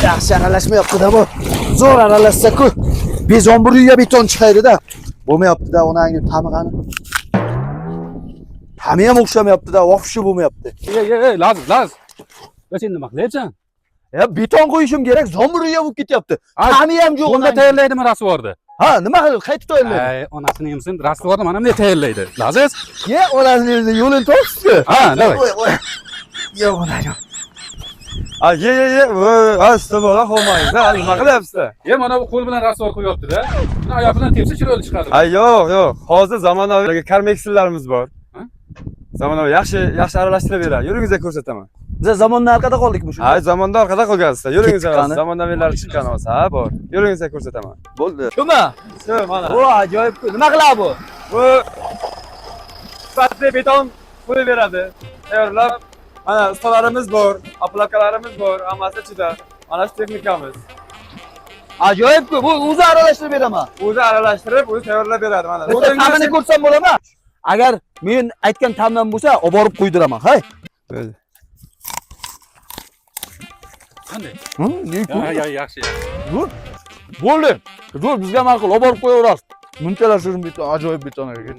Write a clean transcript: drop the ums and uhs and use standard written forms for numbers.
Yaxshi aralashmayapti-da bu. Zo'r aralashsa-ku, bezomburiyga beton chiqaydi-da. Bo'lmayapti-da, onangni ta'mi qani? Ta'mi ham o'xshamayapti-da, vofshi bo'lmayapti. Ey, Laz. Sen nima qilyapsan? Ya beton qo'yishim kerak, zomburiya bo'lib ketyapti. Ta'mi ham yo'q. Unda tayyorlaydimi rasvorni? Ha, nima qilib qaytib tayyorlaydi? Ay, onasini yemsin, rasvorni mana bunday tayyorlaydi. Laziz? Ye, onasini yo'lini topibdi. Ha, davay. Yo'q, ona yo'q. Ye. Astag'firullah, qo'ymaysiz. Nima qilyapsiz? Mana bu qo'l bilan rasvor qo'yapti-da. Buni oyoq bilan tepsa chiroyli chiqadi. Yo'q. Hozir zamonaviy karmeksillarimiz bor. Zamonaviy yaxshi aralashtirib beradi. Yuringizga ko'rsataman. Biz zamondan orqada qoldikmi shu? Ha, zamonda orqada qolgansizlar. Yuringizga, zamonaviylar chiqqan bo'lsa, ha, bor. Yuringizga ko'rsataman. Bo'ldi. Shumi? Shu, mana. Bu ajoyib-ku. Nima qiladi bu? Bu sifatli beton qo'yib beradi. Tayyorlab, mana ustalarimiz bor, aplakalarimiz bor, hammasi ichida. Mana shu texnikamiz. Ajoyib-ku. Bu o'zi aralashtirib beraman. O'zi aralashtirib, o'zi tayyorlab beradi mana. Ta'mini ko'rsam bo'ladimi? Agar men aytgan ta'mdan bo'lsa, olib borib qo'ydiraman, hay. Bo'ldi. Qanday? Yaxshi. Bo'ldi. Zo'r, bizga ma'qul, olib borib qo'yaverasiz. Munchalar shunday ajoyib beton ekan.